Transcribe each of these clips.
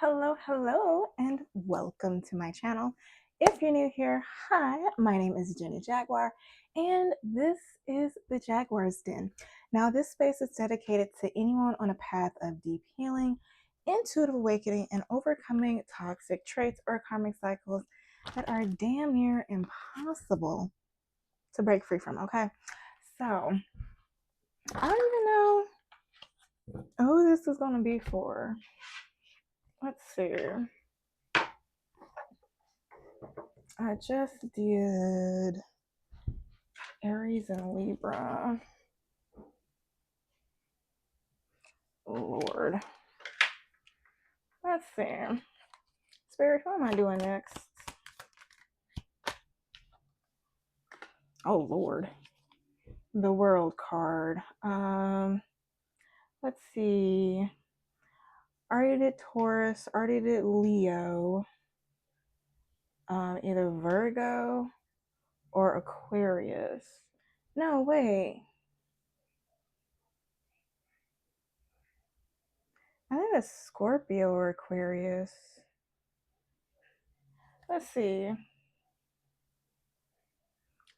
Hello, and welcome to my channel. If you're new here, hi, my name is Jenny Jaguar, and this is the Jaguar's Den. Now, this space is dedicated to anyone on a path of deep healing, intuitive awakening, and overcoming toxic traits or karmic cycles that are damn near impossible to break free from. Okay, so I don't even know who this is going to be for. Let's see. I just did Aries and Libra. Lord. Let's see. Spirit, what am I doing next? Oh, Lord. The World card. Let's see. Already did Taurus. Already did Leo. Either Virgo or Aquarius. No, wait. I think it's Scorpio or Aquarius. Let's see.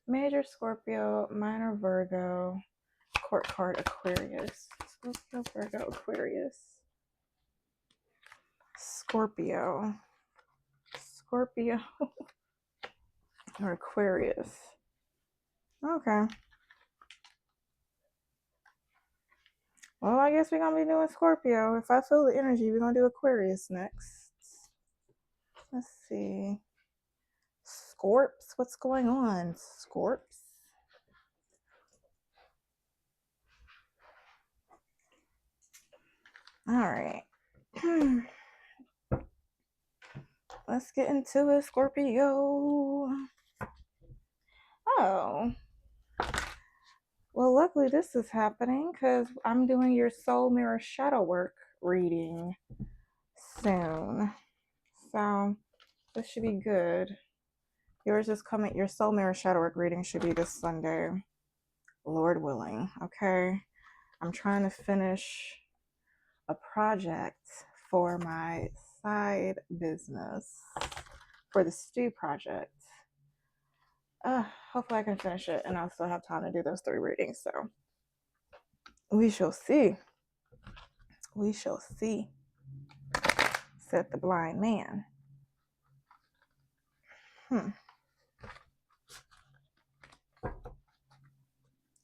Major Scorpio, minor Virgo, court card Aquarius. Scorpio, Virgo, Aquarius. Scorpio or Aquarius. Okay. Well, I guess we're going to be doing Scorpio. If I feel the energy, we're going to do Aquarius next. Let's see. Scorps. What's going on? Scorps. All right. Let's get into it, Scorpio. Oh. Well, luckily this is happening because I'm doing your soul mirror shadow work reading soon. So this should be good. Yours is coming. Your soul mirror shadow work reading should be this Sunday, Lord willing. Okay. I'm trying to finish a project for my side business, for the stew project. Hopefully I can finish it and I'll still have time to do those 3 readings. So we shall see. We shall see, said the blind man. One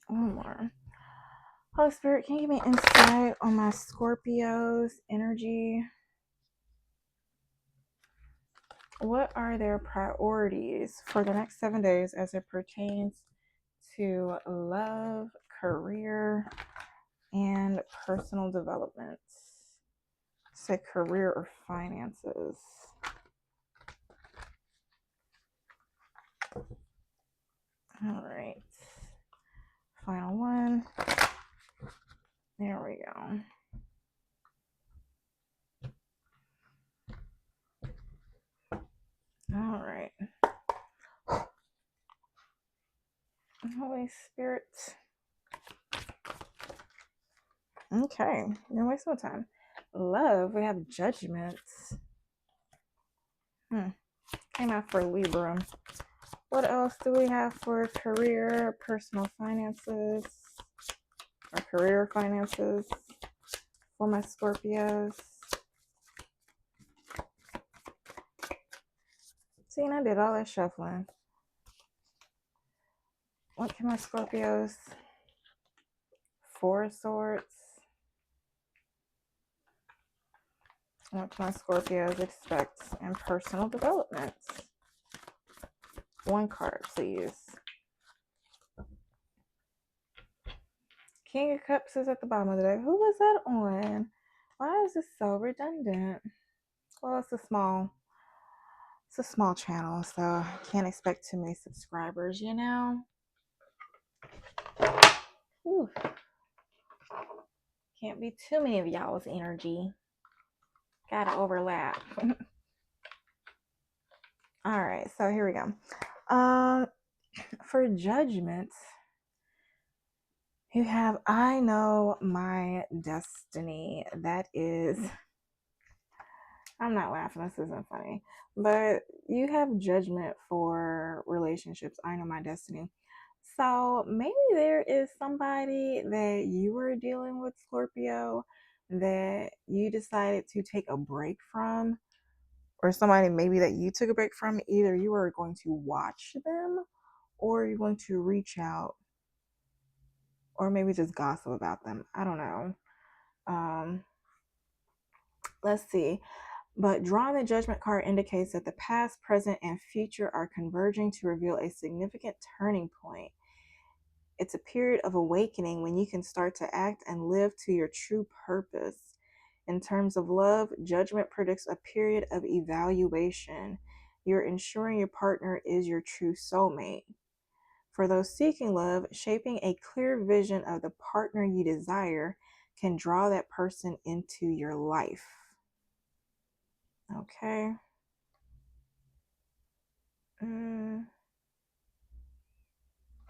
more. Holy Spirit, can you give me insight on my Scorpio's energy? What are their priorities for the next 7 days as it pertains to love, career, and personal development? Say career or finances. All right. Final one. There we go. All right. Holy Spirit. Okay. Don't waste no time. Love. We have Judgment. Came out for Libra. What else do we have for career, personal finances, or career finances for my Scorpios? See, and I did all that shuffling. What can my Scorpios? 4 of Swords. What can my Scorpios expect in personal development? 1 card, please. King of Cups is at the bottom of the deck. Who was that on? Why is this so redundant? Well, it's a small channel, so I can't expect too many subscribers, you know? Ooh. Can't be too many of y'all's energy. Gotta overlap. All right, so here we go. For Judgment, you have I know my destiny. That is I'm not laughing. This isn't funny. But you have judgment for relationships. I know my destiny. So maybe there is somebody that you were dealing with, Scorpio, that you decided to take a break from, or somebody maybe that you took a break from. Either you are going to watch them or you're going to reach out or maybe just gossip about them. I don't know. Um, let's see. But drawing the judgment card indicates that the past, present, and future are converging to reveal a significant turning point. It's a period of awakening when you can start to act and live to your true purpose. In terms of love, judgment predicts a period of evaluation. You're ensuring your partner is your true soulmate. For those seeking love, shaping a clear vision of the partner you desire can draw that person into your life. Okay.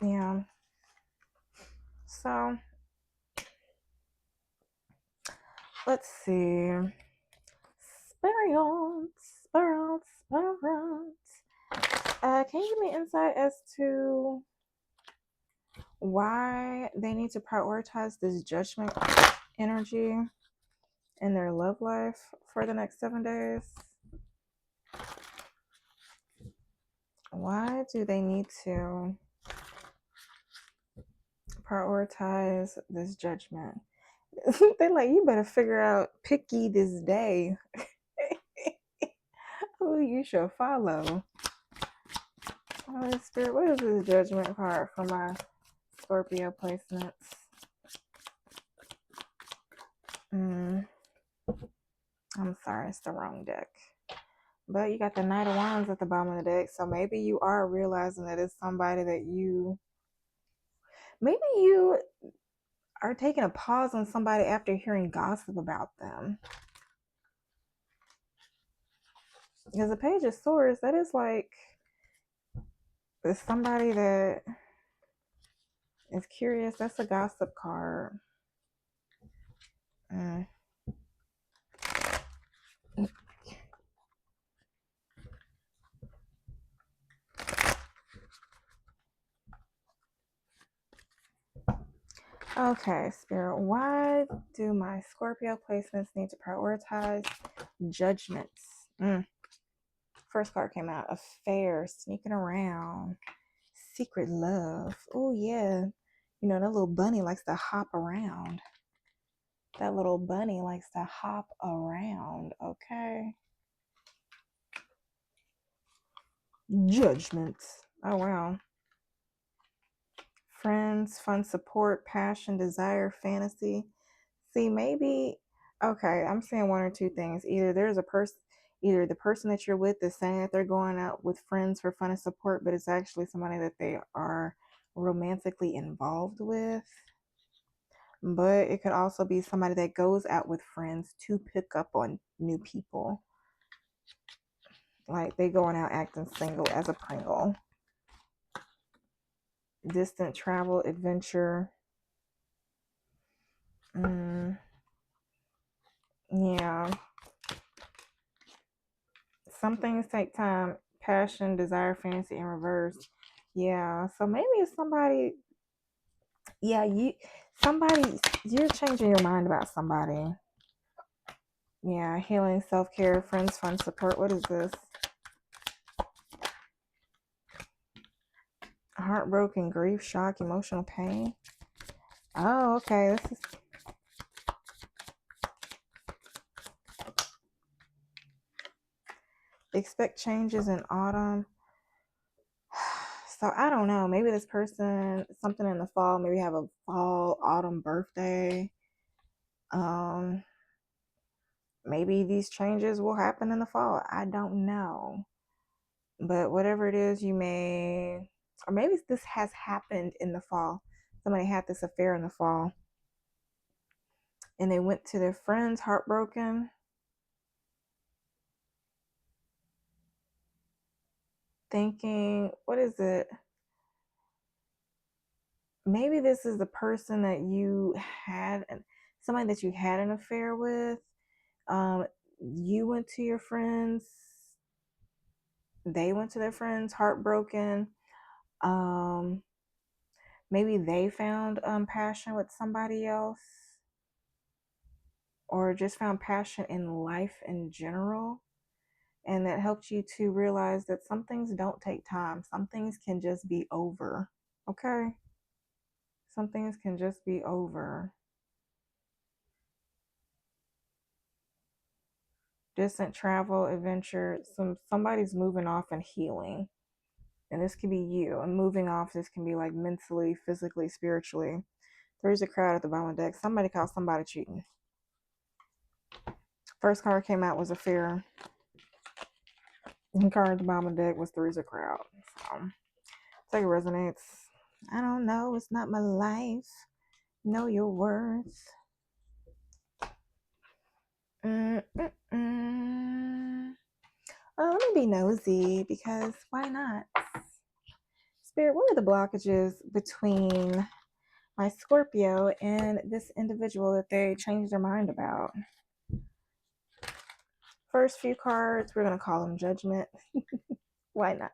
Yeah. So let's see. Spirals. Can you give me insight as to why they need to prioritize this judgment energy in their love life for the next 7 days? Why do they need to prioritize this judgment? They're like, you better figure out, pick ye this day who you shall follow. Holy Spirit, what is this judgment card for my Scorpio placements? I'm sorry, it's the wrong deck. But you got the Knight of Wands at the bottom of the deck, so maybe you are realizing that it's somebody that maybe you are taking a pause on somebody after hearing gossip about them. Because the Page of Swords, that is like, it's somebody that is curious. That's a gossip card. Okay, Spirit, why do my Scorpio placements need to prioritize judgments? First card came out, affair, sneaking around, secret love. Oh, yeah. You know, that little bunny likes to hop around. That little bunny likes to hop around, okay? Judgments. Oh, wow. Friends, fun, support, passion, desire, fantasy. See, maybe, okay, I'm saying one or two things. Either the person that you're with is saying that they're going out with friends for fun and support, but it's actually somebody that they are romantically involved with. But it could also be somebody that goes out with friends to pick up on new people. Like they going out acting single as a Pringle. Distant travel, adventure. Yeah. Some things take time. Passion, desire, fantasy, in reverse. Yeah. So maybe it's somebody. Yeah, you're changing your mind about somebody. Yeah, healing, self-care, friends, fun, support. What is this? Heartbroken, grief, shock, emotional pain. Oh, okay. This is expect changes in autumn. So I don't know. Maybe this person, something in the fall, maybe have a fall, autumn birthday. Maybe these changes will happen in the fall. I don't know. But whatever it is, you may, or maybe this has happened in the fall. Somebody had this affair in the fall and they went to their friends heartbroken, thinking, what is it? Maybe this is the person that you had, somebody that you had an affair with. You went to your friends, they went to their friends, heartbroken. Maybe they found passion with somebody else, or just found passion in life in general. And that helped you to realize that some things don't take time. Some things can just be over. Okay? Some things can just be over. Distant travel, adventure. Somebody's moving off and healing. And this can be you. And moving off, this can be like mentally, physically, spiritually. There's a crowd at the bottom of the deck. Somebody caught somebody cheating. First card came out was a fear. The card at the bottom of the deck was Three's a crowd. So, take it resonates. I don't know. It's not my life. Know your worth. Let me be nosy, because why not? Spirit, what are the blockages between my Scorpio and this individual that they changed their mind about? First few cards, we're going to call them Judgment. Why not?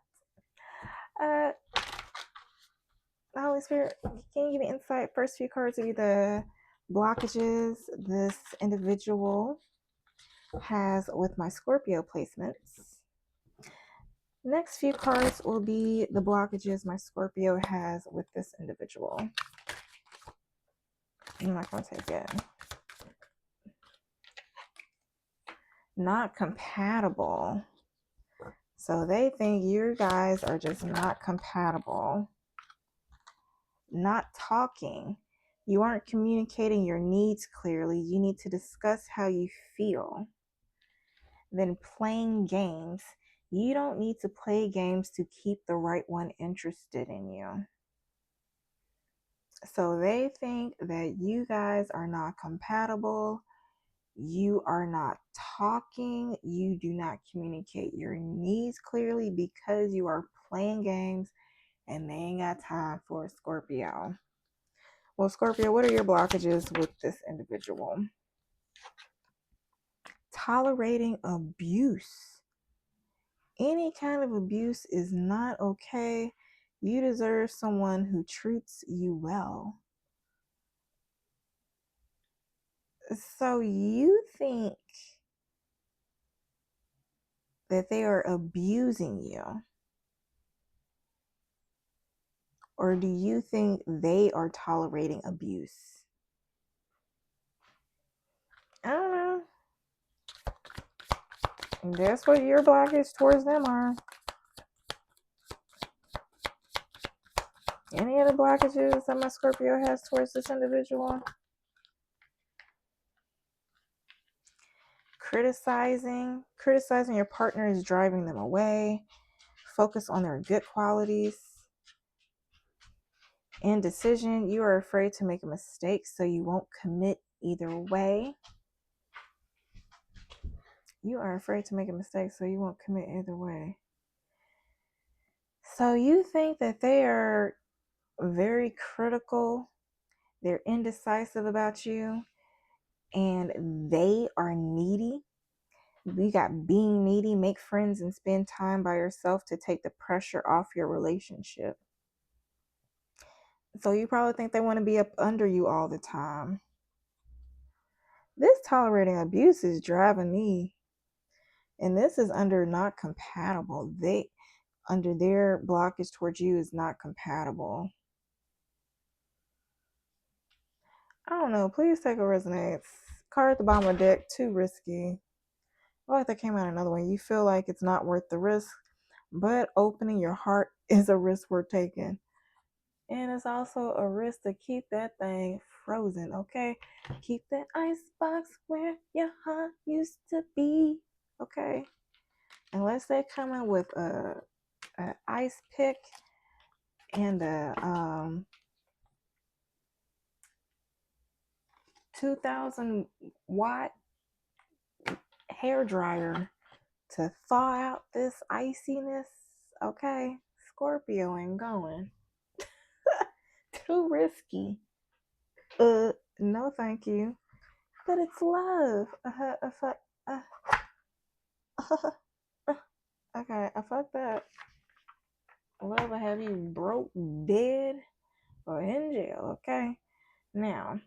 Holy Spirit, can you give me insight? First few cards will be the blockages this individual has with my Scorpio placements. Next few cards will be the blockages my Scorpio has with this individual. I'm not going to take it. Not compatible. So they think you guys are just not compatible. Not talking. You aren't communicating your needs clearly. You need to discuss how you feel. Then playing games. You don't need to play games to keep the right one interested in you. So they think that you guys are not compatible. You are not talking. You do not communicate your needs clearly because you are playing games and they ain't got time for a Scorpio. Well, Scorpio, what are your blockages with this individual? Tolerating abuse. Any kind of abuse is not okay. You deserve someone who treats you well. So you think that they are abusing you? Or do you think they are tolerating abuse? I don't know. That's what your blockage towards them are. Any other blockages that my Scorpio has towards this individual? Criticizing your partner is driving them away. Focus on their good qualities. Indecision, you are afraid to make a mistake, so you won't commit either way. You are afraid to make a mistake, so you won't commit either way. So you think that they are very critical, they're indecisive about you, and they are needy. We got being needy. Make friends and spend time by yourself to take the pressure off your relationship. So you probably think they want to be up under you all the time. This tolerating abuse is driving me. And this is under not compatible. Under their blockage towards you is not compatible. I don't know. Please take a resonates. Card at the bottom of the deck, too risky. Oh, like that came out another one. You feel like it's not worth the risk, but opening your heart is a risk worth taking. And it's also a risk to keep that thing frozen, okay? Keep that ice box where your heart used to be, okay? Unless they come in with a ice pick and a 2,000-watt hair dryer to thaw out this iciness, okay? Scorpio ain't going. Too risky. No thank you. But it's love. Okay, I fucked up. Love will have you broke, dead, or in jail. Okay. Now,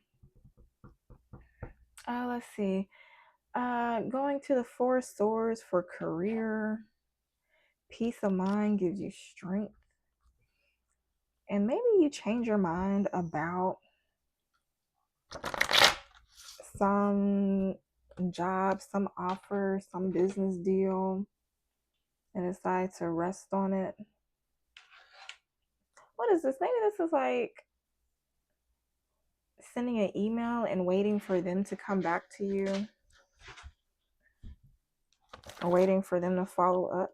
let's see. Going to the Four of Swords for career. Peace of mind gives you strength. And maybe you change your mind about some job, some offer, some business deal, and decide to rest on it. What is this? Maybe this is like sending an email and waiting for them to come back to you, or waiting for them to follow up.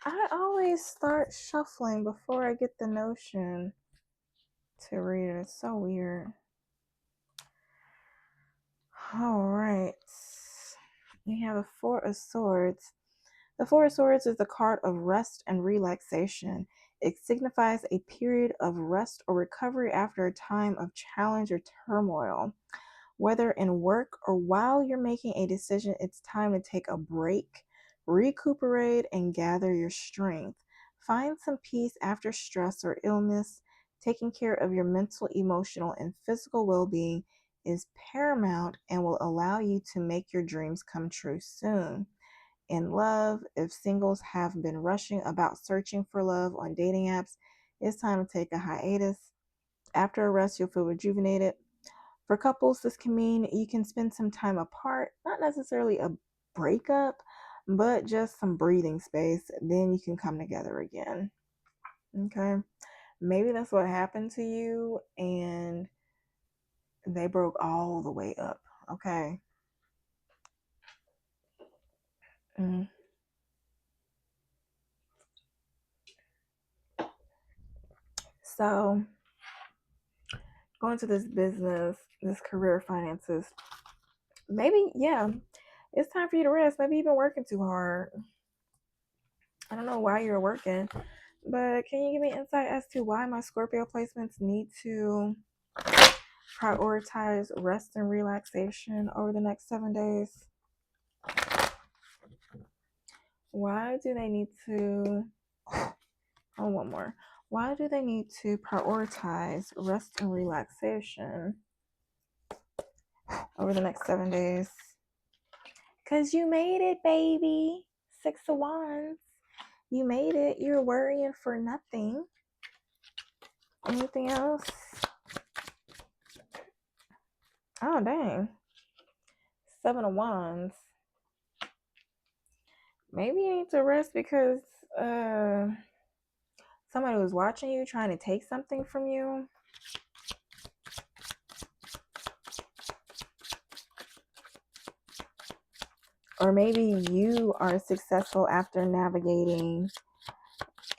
I always start shuffling before I get the notion to read it. It's so weird. All right. You have the Four of Swords. The Four of Swords is the card of rest and relaxation. It signifies a period of rest or recovery after a time of challenge or turmoil. Whether in work or while you're making a decision, it's time to take a break, recuperate, and gather your strength. Find some peace after stress or illness. Taking care of your mental, emotional, and physical well being is paramount and will allow you to make your dreams come true soon. In love, if singles have been rushing about searching for love on dating apps, it's time to take a hiatus. After a rest, you'll feel rejuvenated. For couples, this can mean you can spend some time apart, not necessarily a breakup, but just some breathing space. Then you can come together again. Okay. Maybe that's what happened to you and they broke all the way up. Okay. So, going to this business, this career finances, maybe, yeah, it's time for you to rest. Maybe you've been working too hard. I don't know why you're working, but can you give me insight as to why my Scorpio placements need to prioritize rest and relaxation over the next 7 days? Why do they need to, oh, one more. Why do they need to prioritize rest and relaxation over the next 7 days? Because you made it, baby. 6 of Wands. You made it. You're worrying for nothing. Anything else? Oh, dang. 7 of Wands. Maybe you need to rest because somebody was watching you, trying to take something from you. Or maybe you are successful after navigating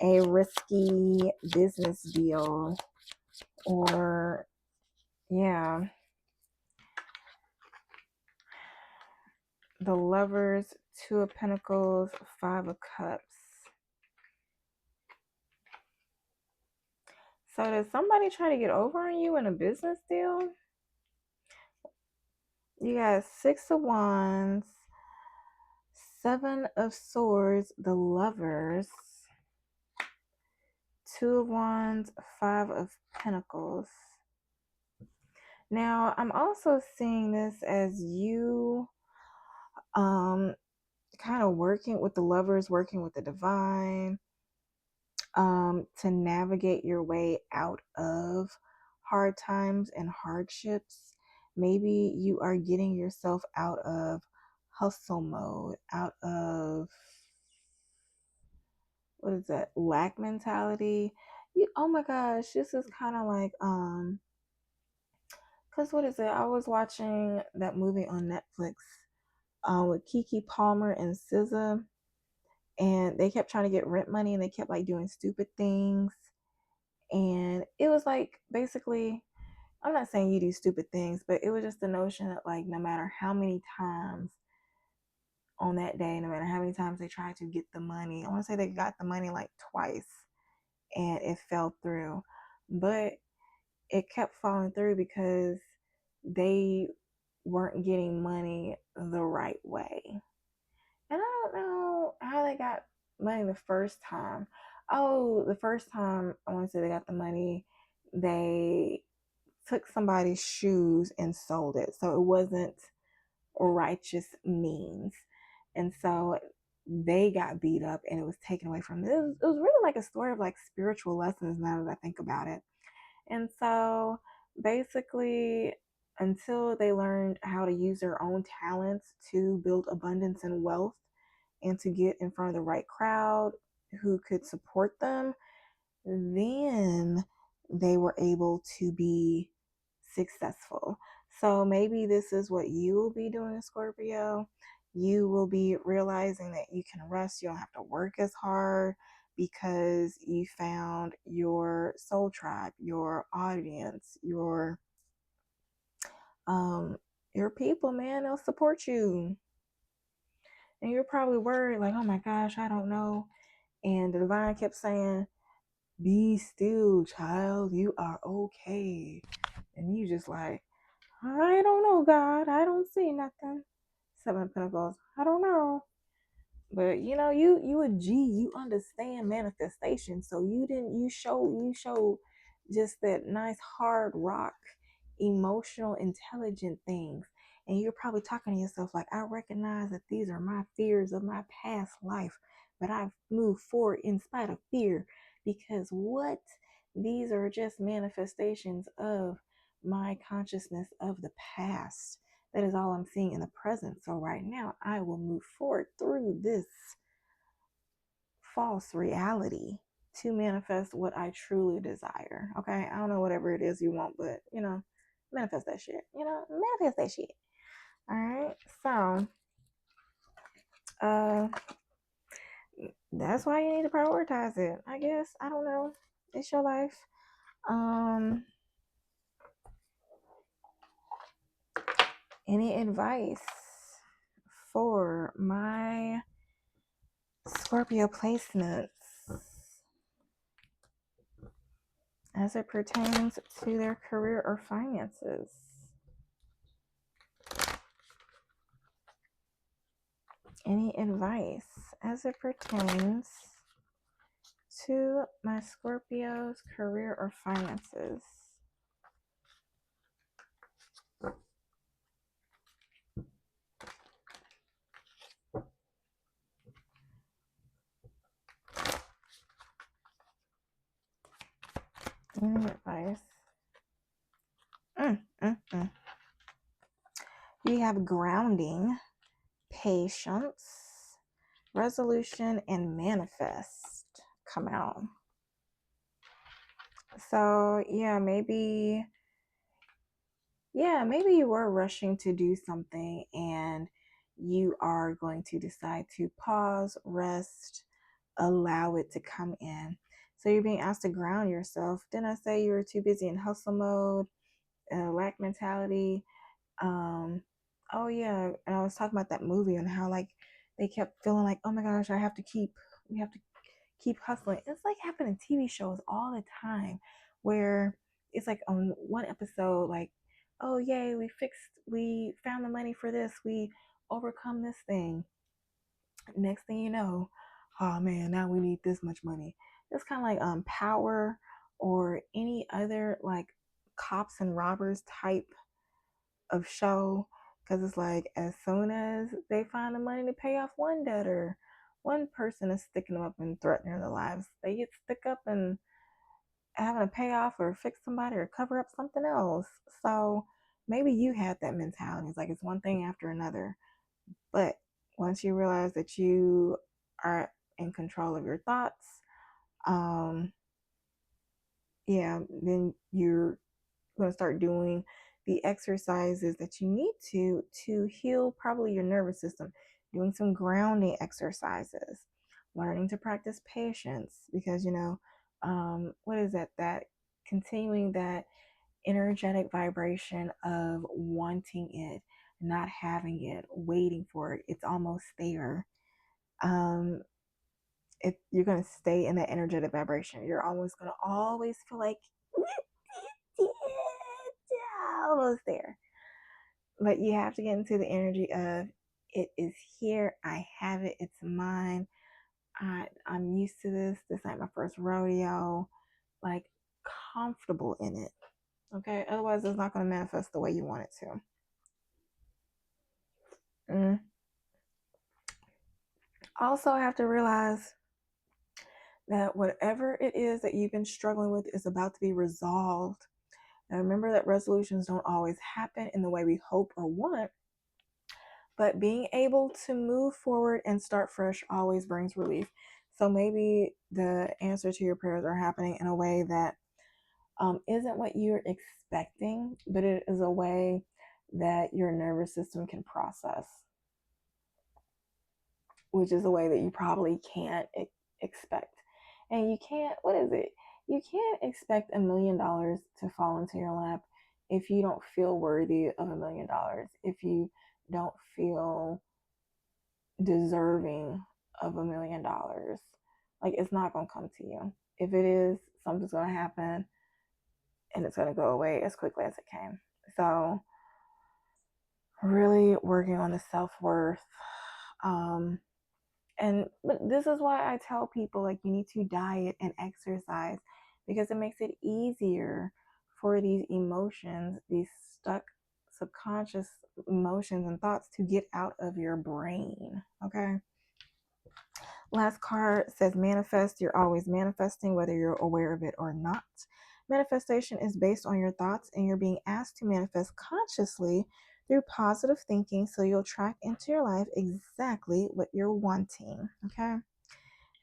a risky business deal. Or, yeah. The Lovers, 2 of Pentacles, 5 of Cups. So did somebody try to get over on you in a business deal? You got 6 of Wands, 7 of Swords, the Lovers, 2 of Wands, 5 of Pentacles. Now, I'm also seeing this as you kind of working with the Lovers, working with the Divine, to navigate your way out of hard times and hardships. Maybe you are getting yourself out of hustle mode, out of, what is that, lack mentality. Oh my gosh, this is kind of like because what is it, I was watching that movie on Netflix with Keke Palmer and SZA, and they kept trying to get rent money and they kept like doing stupid things. And it was like, basically, I'm not saying you do stupid things, but it was just the notion that like no matter how many times on that day, no matter how many times they tried to get the money. I want to say they got the money like twice and it fell through. But it kept falling through because they weren't getting money the right way. And I don't know how they got money the first time. Oh, the first time I want to say they got the money, they took somebody's shoes and sold it. So it wasn't righteous means. And so they got beat up and it was taken away from them. It was really like a story of like spiritual lessons now that I think about it. And so basically, until they learned how to use their own talents to build abundance and wealth and to get in front of the right crowd who could support them, then they were able to be successful. So maybe this is what you will be doing, Scorpio. You will be realizing that you can rest. You don't have to work as hard because you found your soul tribe, your audience, your people, man. They'll support you. And you're probably worried, like, oh my gosh, I don't know. And the divine kept saying, be still, child. You are okay. And you just like, I don't know, God. I don't see nothing. Seven of Pentacles. I don't know. But you a G. You understand manifestation. So you show just that nice hard rock, emotional, intelligent things. And you're probably talking to yourself like, I recognize that these are my fears of my past life, but I've moved forward in spite of fear because what? These are just manifestations of my consciousness of the past. That is all I'm seeing in the present. So right now, I will move forward through this false reality to manifest what I truly desire. Okay, I don't know whatever it is you want, but manifest that shit. Manifest that shit. All right, so that's why you need to prioritize it. I guess I don't know. It's your life. Any advice for my Scorpio placements as it pertains to their career or finances? Any advice as it pertains to my Scorpio's career or finances? Any advice? We have grounding, patience, resolution, and manifest come out. So maybe you were rushing to do something and you are going to decide to pause, rest, allow it to come in. So you're being asked to ground yourself. Didn't I say you were too busy in hustle mode, lack mentality? Oh yeah, and I was talking about that movie and how like they kept feeling like, oh my gosh, we have to keep hustling. It's like happening in TV shows all the time where it's like on one episode, like, oh yay, we found the money for this, we overcome this thing. Next thing you know, oh man, now we need this much money. It's kind of like Power or any other like cops and robbers type of show, because it's like as soon as they find the money to pay off one debtor, one person is sticking them up and threatening their lives. They get stuck up and having to pay off or fix somebody or cover up something else. So maybe you had that mentality. It's like it's one thing after another. But once you realize that you are in control of your thoughts, then you're going to start doing the exercises that you need to heal probably your nervous system, doing some grounding exercises, learning to practice patience, because what is that continuing that energetic vibration of wanting it, not having it, waiting for it. It's almost there. You're going to stay in that energetic vibration. You're almost going to always feel like almost there. But you have to get into the energy of it is here. I have it. It's mine. I'm used to this. This ain't my first rodeo. Like, comfortable in it. Okay? Otherwise, it's not going to manifest the way you want it to. Also, I have to realize that whatever it is that you've been struggling with is about to be resolved. And remember that resolutions don't always happen in the way we hope or want, but being able to move forward and start fresh always brings relief. So maybe the answer to your prayers are happening in a way that isn't what you're expecting, but it is a way that your nervous system can process, which is a way that you probably can't expect. And you can't, what is it? You can't expect $1 million to fall into your lap if you don't feel worthy of $1 million, if you don't feel deserving of $1 million. Like, it's not going to come to you. If it is, something's going to happen and it's going to go away as quickly as it came. So, really working on the self-worth. But this is why I tell people, like, you need to diet and exercise, because it makes it easier for these emotions, these stuck subconscious emotions and thoughts, to get out of your brain. Okay. Last card says manifest. You're always manifesting, whether you're aware of it or not. Manifestation is based on your thoughts, and you're being asked to manifest consciously through positive thinking, so you'll attract into your life exactly what you're wanting. Okay. And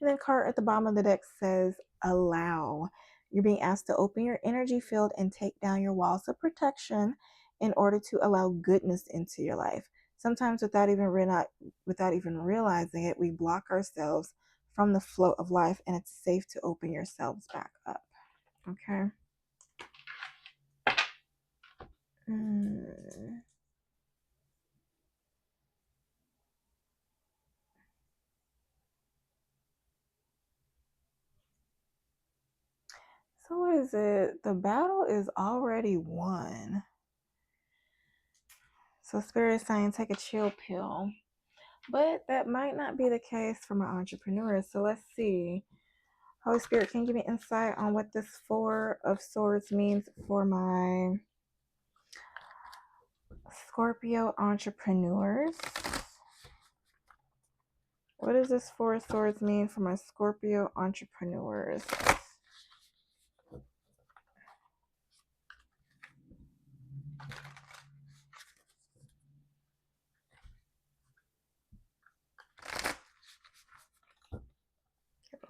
then card at the bottom of the deck says allow. You're being asked to open your energy field and take down your walls of protection in order to allow goodness into your life. Sometimes without even realizing it, we block ourselves from the flow of life, and it's safe to open yourselves back up. Okay. So what is it? The battle is already won. So Spirit is saying take a chill pill. But that might not be the case for my entrepreneurs. So let's see. Holy Spirit, can you give me insight on what this Four of Swords means for my Scorpio entrepreneurs? What does this Four of Swords mean for my Scorpio entrepreneurs?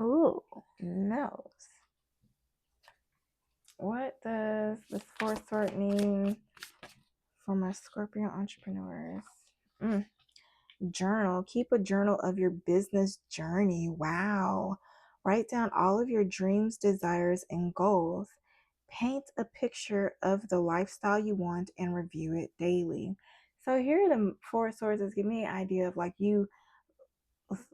Ooh, nose. What does this Four of Swords mean for my Scorpio entrepreneurs? Journal. Keep a journal of your business journey. Wow. Write down all of your dreams, desires, and goals. Paint a picture of the lifestyle you want and review it daily. So here are the Four Swords is giving me an idea of like you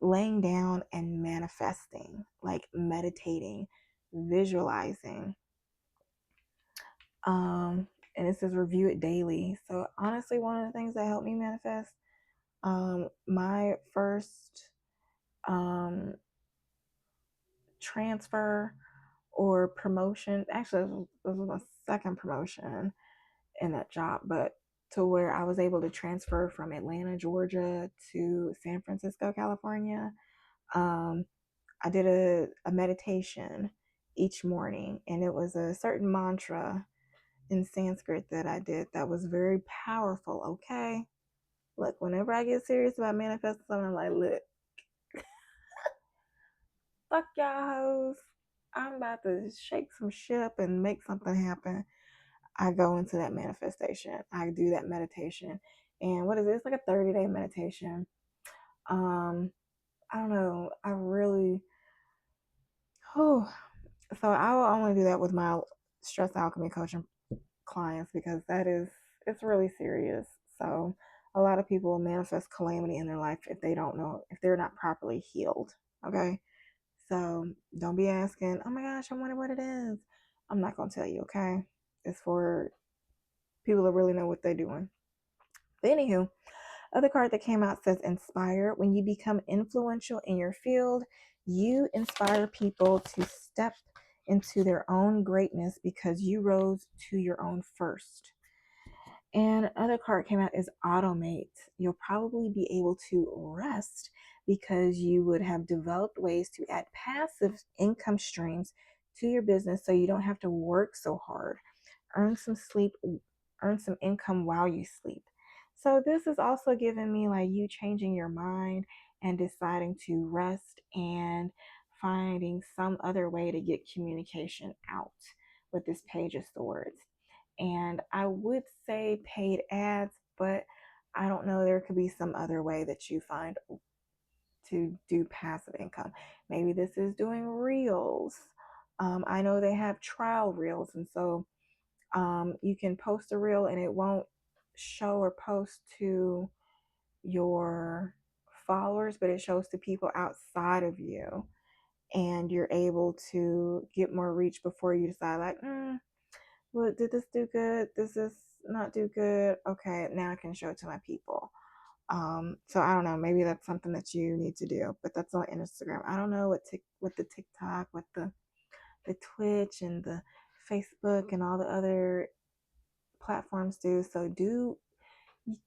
laying down and manifesting, like meditating, visualizing. And it says review it daily. So honestly, one of the things that helped me manifest, my first transfer or promotion, actually this was my second promotion in that job, but to where I was able to transfer from Atlanta, Georgia to San Francisco, California. I did a meditation each morning, and it was a certain mantra in Sanskrit that I did that was very powerful. Okay, look, whenever I get serious about manifesting something, I'm like, look, fuck y'all hoes, I'm about to shake some shit up and make something happen. I go into that manifestation. I do that meditation. And what is it? It's like a 30-day meditation. I don't know. I really, so I will only do that with my stress alchemy coaching clients, because it's really serious. So a lot of people will manifest calamity in their life if they don't know, if they're not properly healed. Okay. So don't be asking, oh my gosh, I wonder what it is. I'm not going to tell you. Okay. It's for people that really know what they're doing. But anywho, other card that came out says inspire. When you become influential in your field, you inspire people to step into their own greatness because you rose to your own first. And other card came out is automate. You'll probably be able to rest because you would have developed ways to add passive income streams to your business so you don't have to work so hard. Earn some sleep, earn some income while you sleep. So this is also giving me like you changing your mind and deciding to rest and finding some other way to get communication out with this Page of Swords. And I would say paid ads, but I don't know. There could be some other way that you find to do passive income. Maybe this is doing reels. I know they have trial reels, and so you can post a reel and it won't show or post to your followers, but it shows to people outside of you, and you're able to get more reach before you decide, like, well, did this do good? Does this not do good? Okay, now I can show it to my people. So I don't know. Maybe that's something that you need to do, but that's on Instagram. I don't know what the TikTok, what the Twitch and the Facebook and all the other platforms do. So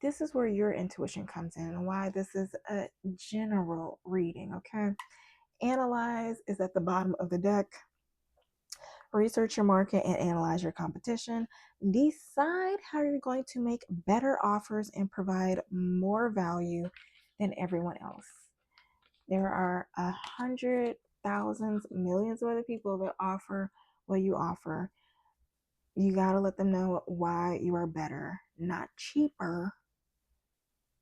this is where your intuition comes in and why this is a general reading. Okay, analyze is at the bottom of the deck. Research your market and analyze your competition. Decide how you're going to make better offers and provide more value than everyone else. There are 100,000s, millions of other people that offer what you offer. You got to let them know why you are better, not cheaper,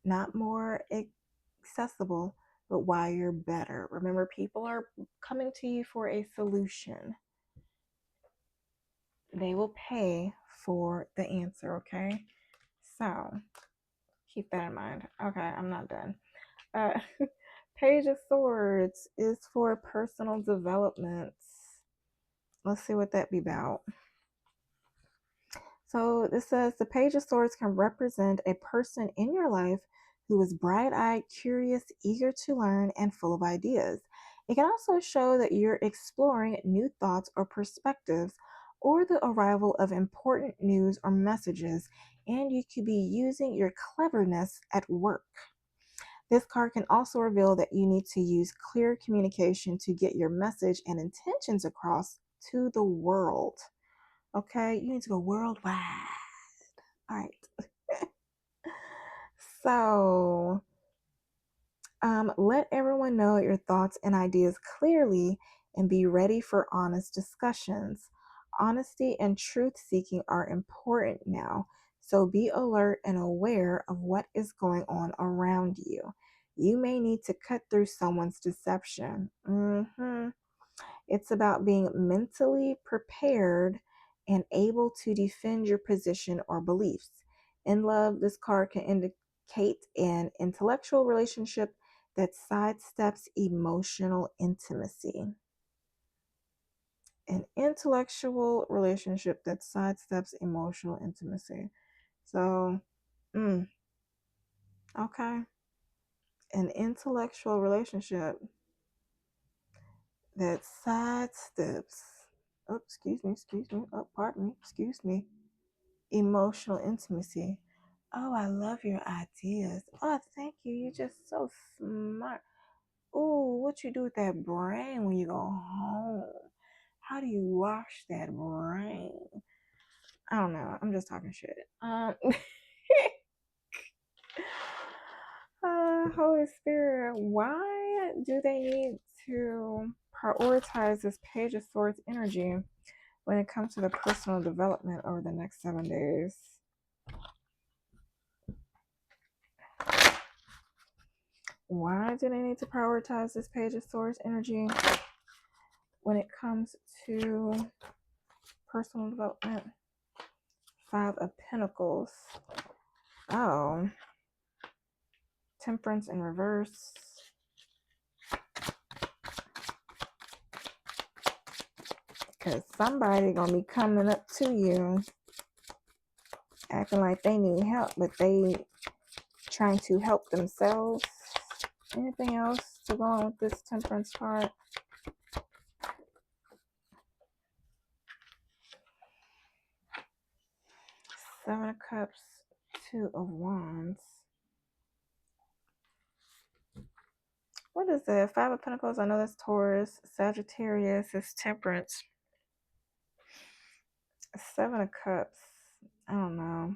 not more accessible, but why you're better. Remember, people are coming to you for a solution. They will pay for the answer, okay? So keep that in mind. Okay, I'm not done. Uh, Page of Swords is for personal development. Let's see what that be about. So this says the Page of Swords can represent a person in your life who is bright-eyed, curious, eager to learn, and full of ideas. It can also show that you're exploring new thoughts or perspectives or the arrival of important news or messages, and you could be using your cleverness at work. This card can also reveal that you need to use clear communication to get your message and intentions across to the world. Okay, you need to go worldwide. All right. So, let everyone know your thoughts and ideas clearly and be ready for honest discussions. Honesty and truth seeking are important now, so be alert and aware of what is going on around you. You may need to cut through someone's deception. It's about being mentally prepared and able to defend your position or beliefs. In love, this card can indicate an intellectual relationship that sidesteps emotional intimacy. An intellectual relationship that sidesteps emotional intimacy. So, okay. An intellectual relationship that sidesteps, oh, pardon me, excuse me, emotional intimacy. Oh, I love your ideas. Oh, thank you. You're just so smart. Oh, what you do with that brain when you go home? How do you wash that brain? I don't know. I'm just talking shit. Holy Spirit, why do they need to prioritize this Page of Swords energy when it comes to the personal development over the next 7 days? Why do they need to prioritize this Page of Swords energy when it comes to personal development? 5 of Pentacles. Oh. Temperance in reverse. Because somebody gonna be coming up to you acting like they need help, but they trying to help themselves. Anything else to go on with this Temperance card? Seven of Cups, Two of Wands. What is that? Five of Pentacles. I know that's Taurus. Sagittarius is Temperance. Seven of Cups. I don't know.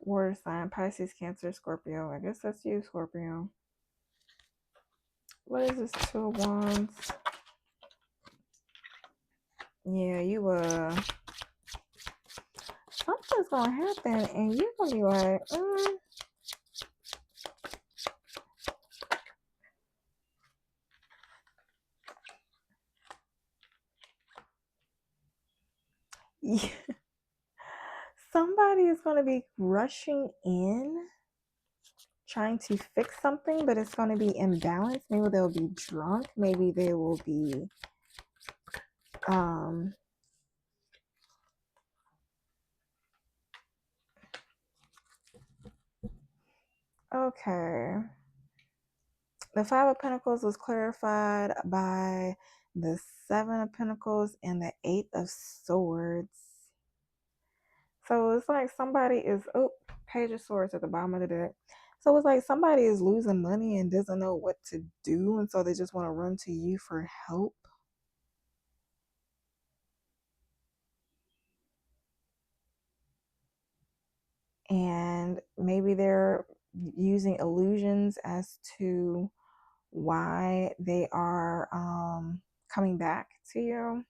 Water sign. Pisces, Cancer, Scorpio. I guess that's you, Scorpio. What is this? Two of Wands. Yeah, something's gonna happen and you're gonna be like, yeah. Somebody is gonna be rushing in trying to fix something, but it's gonna be imbalanced. Maybe they'll be drunk, maybe they will be okay. The Five of Pentacles was clarified by the Seven of Pentacles and the Eight of Swords. So it's like somebody is, Page of Swords at the bottom of the deck. So it's like somebody is losing money and doesn't know what to do. And so they just want to run to you for help. And maybe they're using illusions as to why they are coming back to you.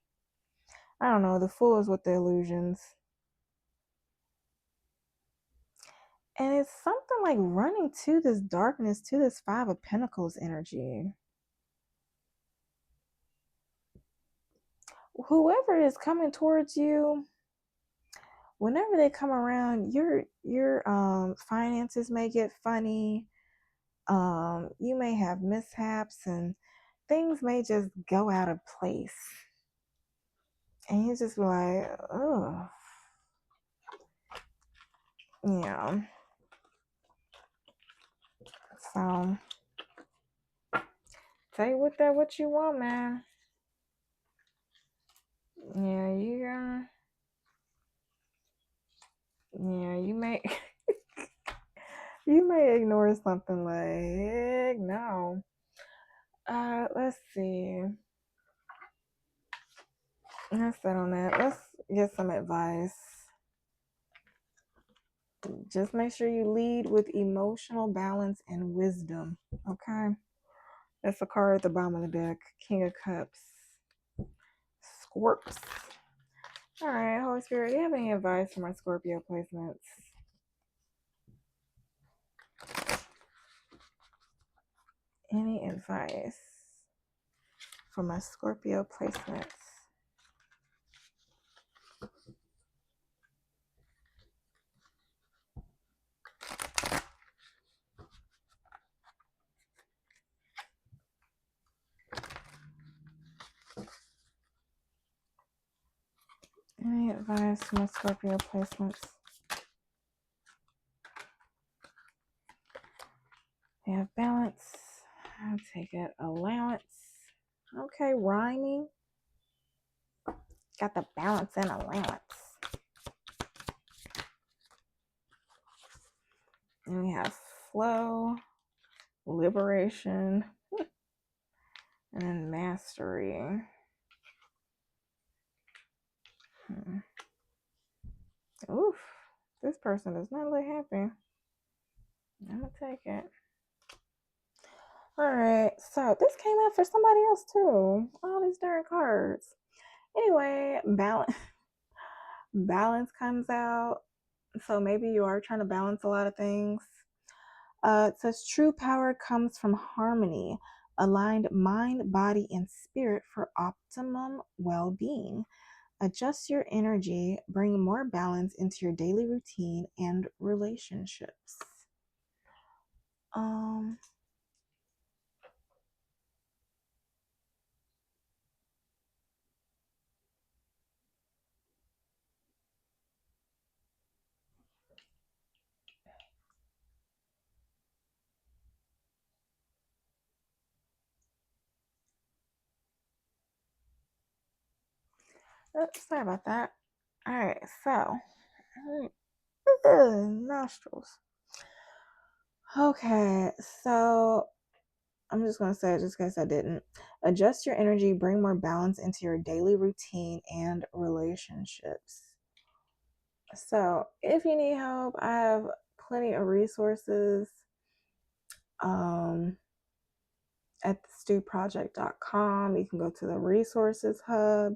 I don't know. The Fool is with the illusions. And it's something like running to this darkness, to this Five of Pentacles energy. Whoever is coming towards you, whenever they come around, your finances may get funny. You may have mishaps and things may just go out of place. And you just be like, oh, yeah. So take with that what you want, man. Yeah, you may you may ignore something like, no. Let's see. Let's set on that. Let's get some advice. Just make sure you lead with emotional balance and wisdom. Okay. That's a card at the bottom of the deck. King of Cups. Scorps. All right, Holy Spirit, do you have any advice for my Scorpio placements? Any advice for my Scorpio placements? Any advice for my Scorpio placements? They have balance. I'll take it. Allowance. Okay, rhyming. Got the balance and allowance. And we have flow, liberation, and then mastery. Oof, this person does not look happy. I'm gonna take it. All right, so this came out for somebody else too. All these darn cards. Anyway, balance comes out. So maybe you are trying to balance a lot of things. It says true power comes from harmony, aligned mind, body, and spirit for optimum well-being. Adjust your energy, bring more balance into your daily routine and relationships. Um, Sorry about that. All right, so nostrils. Okay, so I'm just gonna say it just in case I didn't. Adjust your energy, bring more balance into your daily routine and relationships. So if you need help, I have plenty of resources um, at stewproject.com. You can go to the resources hub.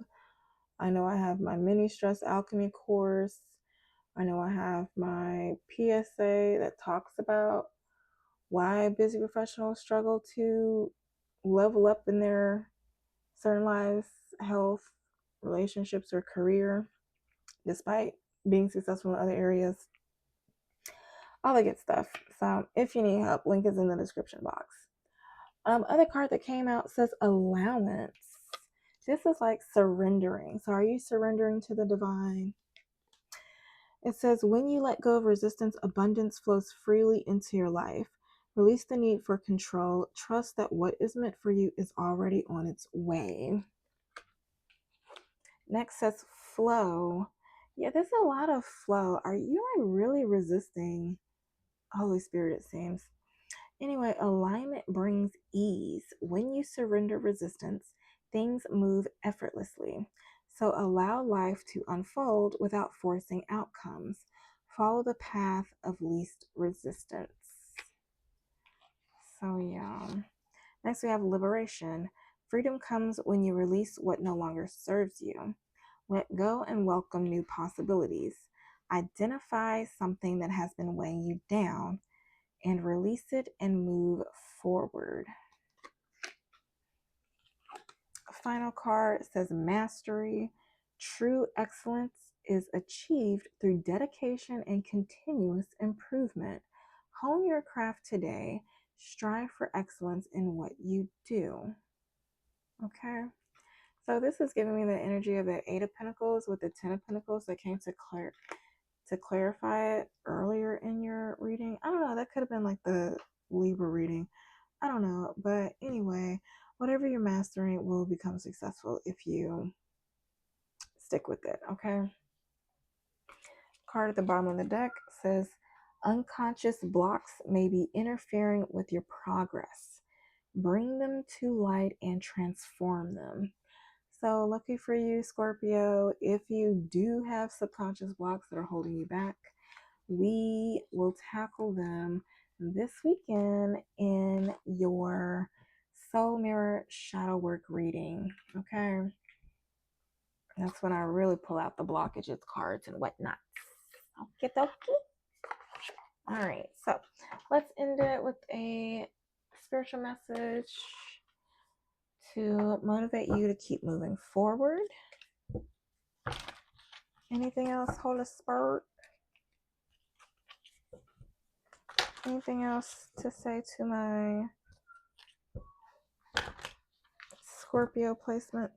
I know I have my mini stress alchemy course. I know I have my PSA that talks about why busy professionals struggle to level up in their certain lives, health, relationships, or career, despite being successful in other areas. All the good stuff. So if you need help, link is in the description box. Other card that came out says allowance. This is like surrendering. So are you surrendering to the divine? It says, when you let go of resistance, abundance flows freely into your life. Release the need for control. Trust that what is meant for you is already on its way. Next says flow. Yeah, there's a lot of flow. Are you like really resisting Holy Spirit, it seems? Anyway, alignment brings ease. When you surrender resistance, things move effortlessly. So allow life to unfold without forcing outcomes. Follow the path of least resistance. So, yeah. Next, we have liberation. Freedom comes when you release what no longer serves you. Let go and welcome new possibilities. Identify something that has been weighing you down and release it and move forward. Final card says mastery. True excellence is achieved through dedication and continuous improvement. Hone your craft today. Strive for excellence in what you do. Okay. So this is giving me the energy of the Eight of Pentacles with the Ten of Pentacles that came to clarify it earlier in your reading. I don't know. That could have been like the Libra reading. I don't know. But anyway, whatever you're mastering will become successful if you stick with it. Okay. Card at the bottom of the deck says unconscious blocks may be interfering with your progress. Bring them to light and transform them. So, lucky for you, Scorpio, if you do have subconscious blocks that are holding you back, we will tackle them this weekend in your Soul Mirror Shadow Work reading. Okay. That's when I really pull out the blockages cards and whatnot. Okay, dokie. All right. So let's end it with a spiritual message to motivate you to keep moving forward. Anything else, Holy Spirit? Anything else to say to my Scorpio placements?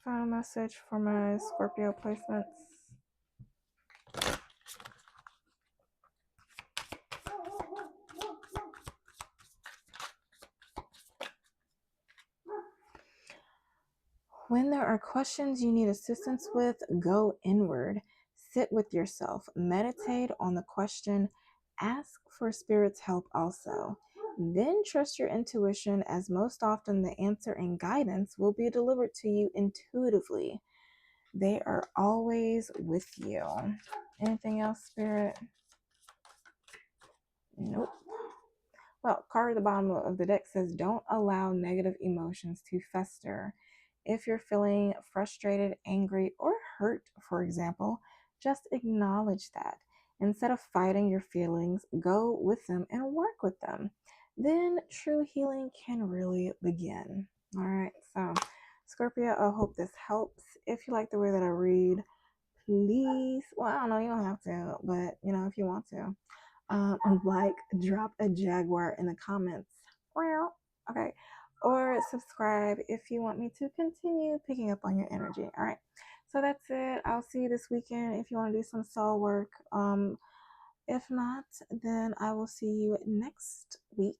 Final message for my Scorpio placements. When there are questions you need assistance with, go inward. Sit with yourself. Meditate on the question. Ask for Spirit's help also. Then trust your intuition, as most often the answer and guidance will be delivered to you intuitively. They are always with you. Anything else, Spirit? Nope. Well, card at the bottom of the deck says, don't allow negative emotions to fester. If you're feeling frustrated, angry, or hurt, for example, just acknowledge that. Instead of fighting your feelings, go with them and work with them. Then true healing can really begin. All right, so Scorpio, I hope this helps. If you like the way that I read, please, well, I don't know, you don't have to, but you know, if you want to, like, drop a jaguar in the comments. Okay. Or subscribe if you want me to continue picking up on your energy. All right. So that's it. I'll see you this weekend if you want to do some soul work. If not, then I will see you next week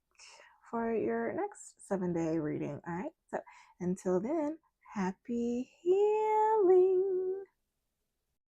for your next 7-day reading. All right. So until then, happy healing.